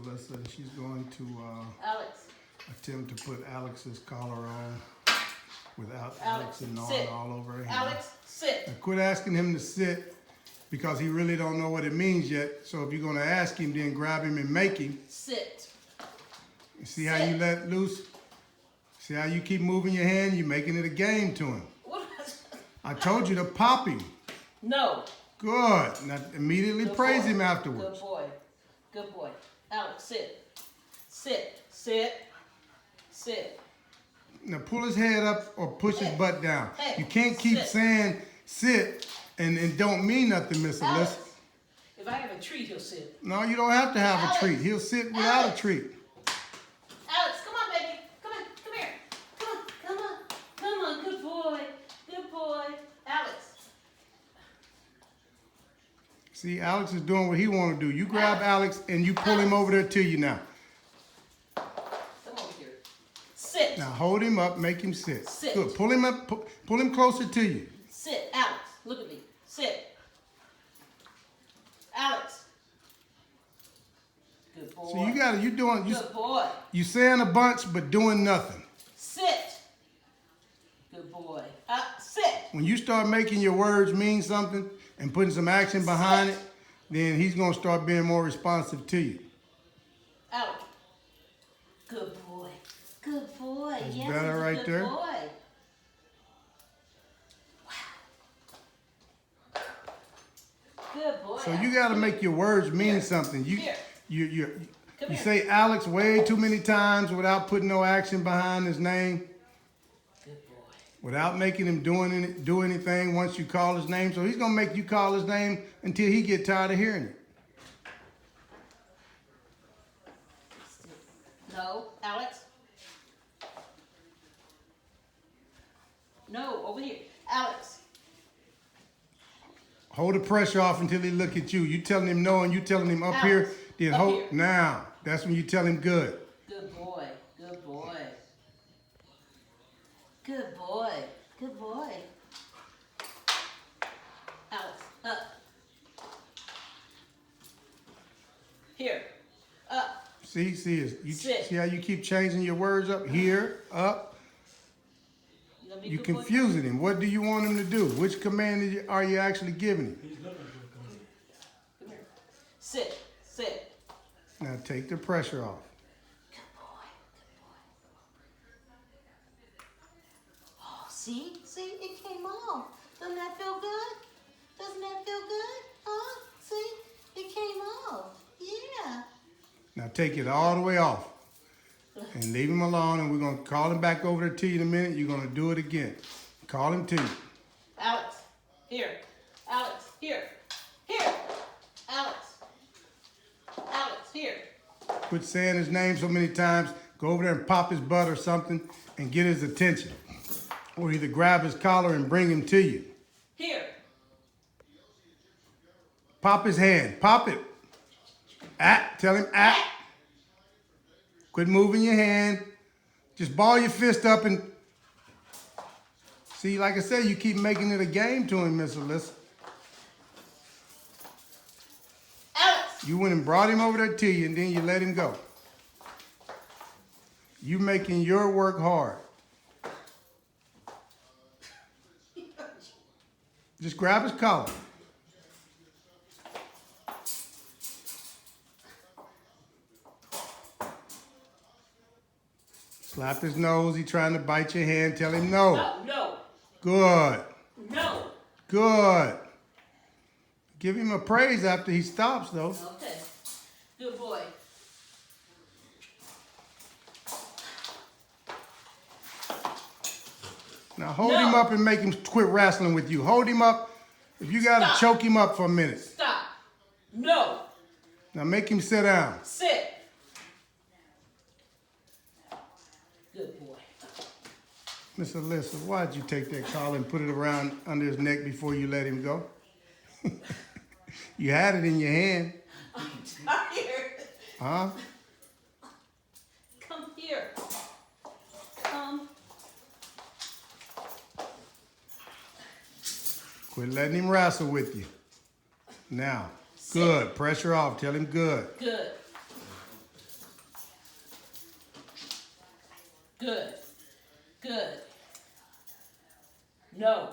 Alyssa, and she's going to Alex, attempt to put Alex's collar on without Alex, Alex and gnawing sit. all over her hand. Alex, sit. Now quit asking him to sit because he really don't know what it means yet. So if you're going to ask him, then grab him and make him. Sit. See how you let loose? See how you keep moving your hand? You're making it a game to him. What? I told you to pop him. No. Good. Now immediately Good praise boy. him afterwards. Good boy. Good boy. Alex, sit. Sit. Sit. Sit. Now pull his head up or push his butt down. Hey, You can't keep sit. saying sit and don't mean nothing, Miss Alex, Alyssa. if I have a treat, he'll sit. No, you don't have to have Alex. a treat. He'll sit without Alex. a treat. Alex, come on, baby. Come on. Come here. Come on. Come on. Come on. Good boy. Good boy. Alex. See, Alex is doing what he want to do. You grab Alex and you pull him over there to you now. Come over here. Sit. Now hold him up, make him sit. Sit. Good. Pull him up, pull him closer to you. Sit. Alex, look at me. Sit. Alex. Good boy. So Good boy. you saying a bunch but doing nothing. Sit. Good boy. Sit. When you start making your words mean something and putting some action behind it, then he's gonna start being more responsive to you. Alex. Good boy. Good boy. That's yes, better he's a right good there. boy. Wow. Good boy. So you got to make your words mean Here. something. Here. You Come here. say Alex way too many times without putting no action behind his name, Good boy. without making him do anything once you call his name. So he's gonna make you call his name until he get tired of hearing it. No, Alex. No, over here. Alex. Hold the pressure off until he look at you. You telling him no and you telling him up Alex, here. Then up hold here. now. That's when you tell him good. Good boy. Good boy. Good boy. Good boy. Alex, up. Here. Up. See, you Sit. see how you keep changing your words up here, up. You gonna be You're good boy? confusing him. What do you want him to do? Which command are you actually giving him? Come here. Sit. Sit. Now take the pressure off. Good boy. Good boy. Oh, see? See? It came off. Doesn't that feel good? Doesn't that feel good? Huh? See? It came off. Yeah. Now take it all the way off and leave him alone, and we're going to call him back over there to you in a minute. You're going to do it again. Call him to you. Alex. Here. Alex. Here. Here. Alex. Alex. Here. Quit saying his name so many times. Go over there and pop his butt or something and get his attention. Or either grab his collar and bring him to you. Here. Pop his hand. Pop it. Tell him at. Quit moving your hand. Just ball your fist up and see, like I said, you keep making it a game to him, Miss Alyssa. Alex. You went and brought him over there to you and then you let him go. You making your work hard. Just grab his collar. Slap his nose. He trying to bite your hand. Tell him no. No. No. Good. No. Good. Give him a praise after he stops, though. Okay. Good boy. Now hold No. him up and make him quit wrestling with you. Hold him up. If you got to Stop. choke him up for a minute. Stop. No. Now make him sit down. Sit. Good boy. Miss Alyssa, why'd you take that collar and put it around under his neck before you let him go? You had it in your hand. I'm tired. Huh? Come here. Come. Quit letting him wrestle with you. Now, good. Pressure off. Tell him good. Good. Good. Good. No.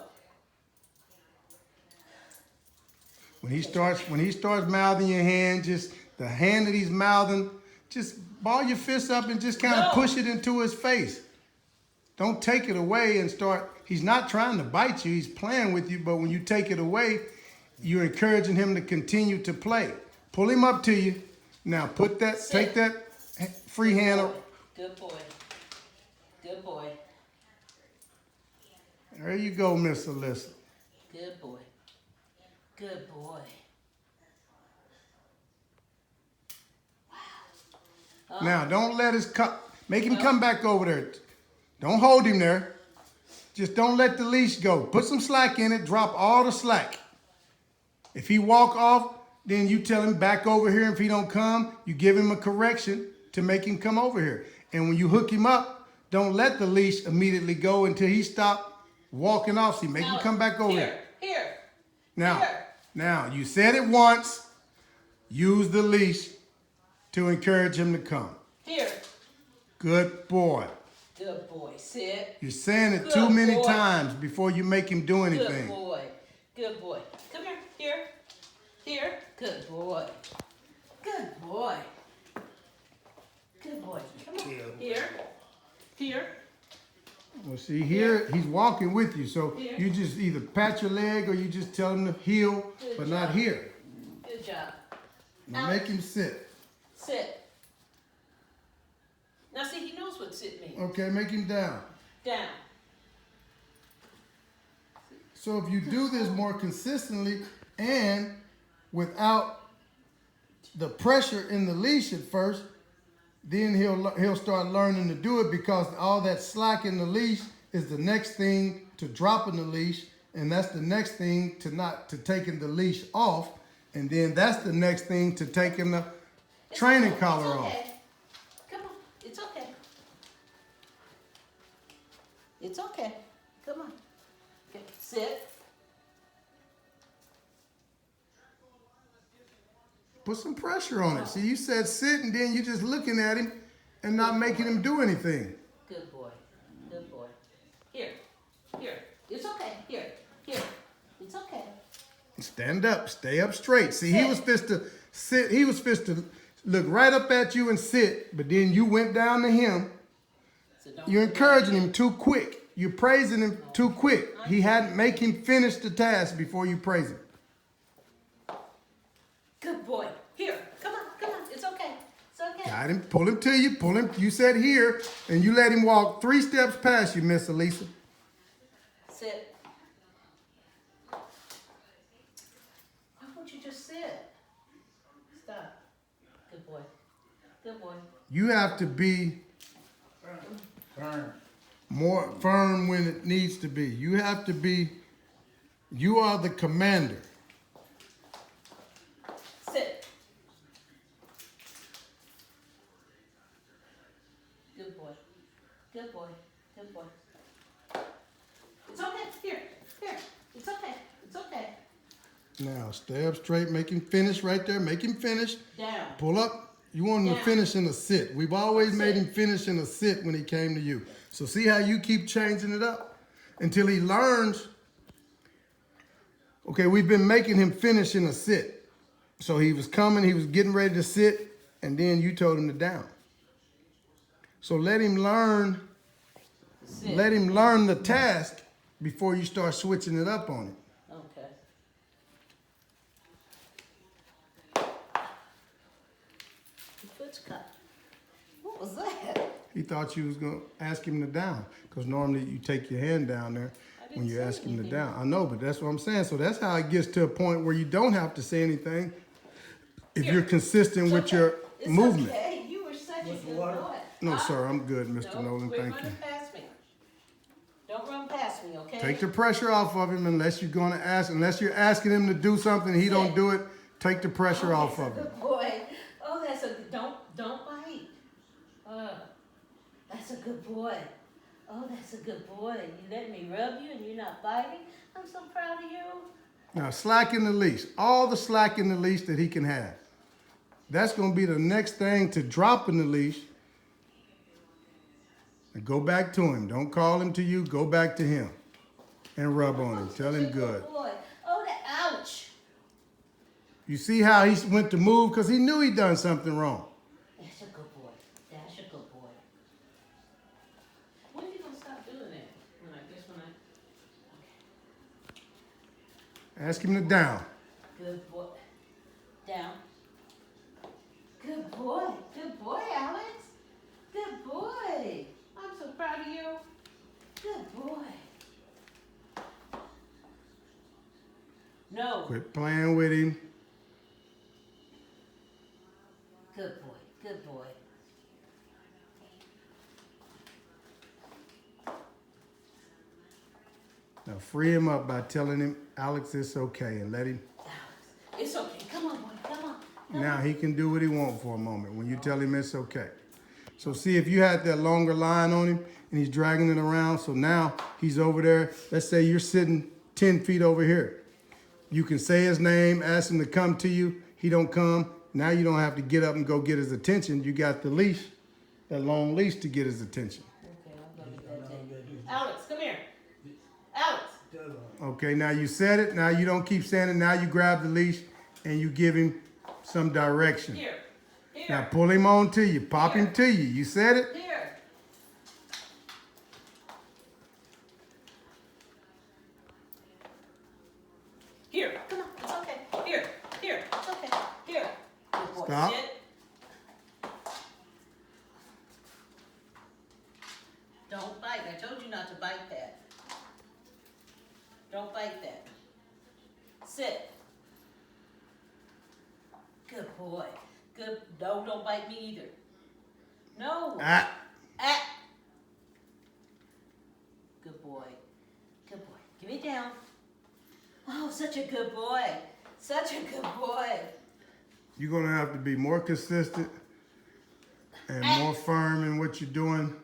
When he starts mouthing your hand, just the hand that he's mouthing, just ball your fist up and just kind of No. push it into his face. Don't take it away and start. He's not trying to bite you. He's playing with you. But when you take it away, you're encouraging him to continue to play. Pull him up to you. Now put that, take that free hand. Good boy. Good boy. There you go, Miss Alyssa. Good boy. Good boy. Now don't let his make him come back over there. Don't hold him there. Just don't let the leash go. Put some slack in it. Drop all the slack. If he walk off, then you tell him back over here. If he don't come, you give him a correction to make him come over here. And when you hook him up, don't let the leash immediately go until he stop walking off. See, make him come back over here. Here. Now, you said it once. Use the leash to encourage him to come. Here. Good boy. Good boy. Sit. You're saying it Good too many boy. times before you make him do Good anything. boy. Good boy. Come here. Here. Here. Good boy. Good boy. Good boy. Come on. Here. Here. Well, see, here he's walking with you, so Here. you just either pat your leg or you just tell him to heel, Good but job. not here. Good job. Now Alex. make him sit. Sit. Now see, he knows what sit means. Okay, make him down. Down. So if you do this more consistently and without the pressure in the leash at first, then he'll start learning to do it, because all that slack in the leash is the next thing to dropping the leash, and that's the next thing to taking the leash off, and then that's the next thing to taking the training It's collar okay. off. Come on. It's okay. It's okay. Come on. Okay. Sit. Put some pressure on it. See, you said sit, and then you're just looking at him and not making him do anything. Good boy. Good boy. Here. Here. It's okay. Here. Here. It's okay. Stand up. Stay up straight. See, he was supposed to sit. He was supposed to look right up at you and sit, but then you went down to him. So don't You're forget- encouraging him too quick. You're praising him too quick. He hadn't make him finish the task before you praise him. Good boy. Here. Come on. Come on. It's okay. It's okay. Got him. Pull him to you. Pull him. You said here, and you let him walk 3 steps past you, Miss Elisa. Sit. Why won't you just sit? Stop. Good boy. Good boy. You have to be more firm when it needs to be. You have to be. You are the commander. Sit. Good boy. Good boy. Good boy. It's okay. Here. Here. It's okay. It's okay. Now stay up straight. Make him finish right there. Make him finish. Down. Pull up. You want him to Down. finish in a sit. We've always Sit. made him finish in a sit when he came to you. So see how you keep changing it up until he learns. Okay, we've been making him finish in a sit. So he was coming, he was getting ready to sit, and then you told him to down. So let him learn Sit. the task before you start switching it up on him. Okay. Your foot's cut. What was that? He thought you was gonna ask him to down, because normally you take your hand down there I when didn't you say ask him to anything. down. I know, but that's what I'm saying. So that's how it gets to a point where you don't have to say anything if Here. you're consistent It's with okay. your It's movement. Okay. You were such a good boy. No, Huh? sir, I'm good, Mr. No, Nolan. quit Thank you. running past me. Don't run past me, okay? Take the pressure off of him unless you're asking him to do something, he don't do it. Take the pressure off of him. Good boy. Oh, that's a don't bite. That's a good boy. Oh, that's a good boy. You let me rub you and you're not biting. I'm so proud of you. Now, slacken the leash. All the slack in the leash that he can have. That's going to be the next thing to dropping the leash. Now go back to him. Don't call him to you. Go back to him and rub on him. Tell him good. Boy. Oh, that ouch. You see how he went to move because he knew he done something wrong. That's a good boy. That's a good boy. When are you gonna stop doing that? When I. Ask him to down. Good boy. Down. Good boy. Good boy, Alex. Good boy. I'm so proud of you. Good boy. No. Quit playing with him. Good boy. Good boy. Now free him up by telling him, Alex, it's okay, and let him. Alex, it's okay. Come on, boy. Come on. Now he can do what he wants for a moment when you tell him it's okay. So see if you had that longer line on him and he's dragging it around. So now he's over there. Let's say you're sitting 10 feet over here. You can say his name, ask him to come to you. He don't come. Now you don't have to get up and go get his attention. You got the leash, that long leash to get his attention. Okay, I'll go get that tape. Alex, come here. Alex. Okay, now you said it. Now you don't keep saying it. Now you grab the leash and you give him some direction. Here. Here. Now pull him on to you. Pop him to you. You said it? Here. Here. Come on. It's okay. Here. Here. It's okay. Here. Good boy. Stop. Sit. Don't bite. I told you not to bite that. Don't bite that. Sit. Good boy. Good. No, don't bite me either. No. Ah. Ah. Good boy. Good boy. Give it down. Oh, such a good boy. Such a good boy. You're going to have to be more consistent and more firm in what you're doing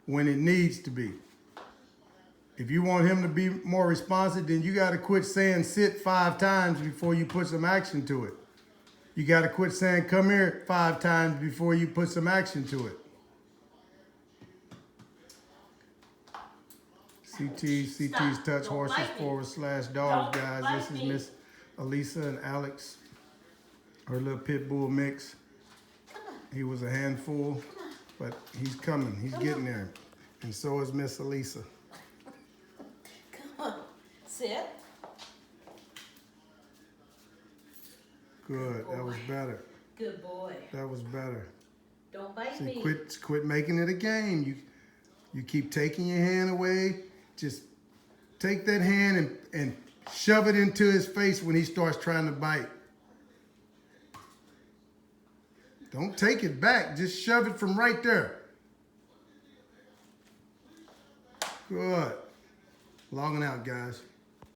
when it needs to be. If you want him to be more responsive, then you got to quit saying sit 5 times before you put some action to it. You got to quit saying come here 5 times before you put some action to it. CT's Stop. Touch Don't Horses bite me. /dogs, Don't guys. bite This is me. Miss Elisa and Alex, her little pit bull mix. He was a handful, but he's coming. He's getting there. And so is Miss Elisa. Come on. Sit. Good. That was better. Good boy. That was better. Don't bite See, me. quit making it a game. You keep taking your hand away. Just take that hand and shove it into his face when he starts trying to bite. Don't take it back. Just shove it from right there. Good. Logging out, guys.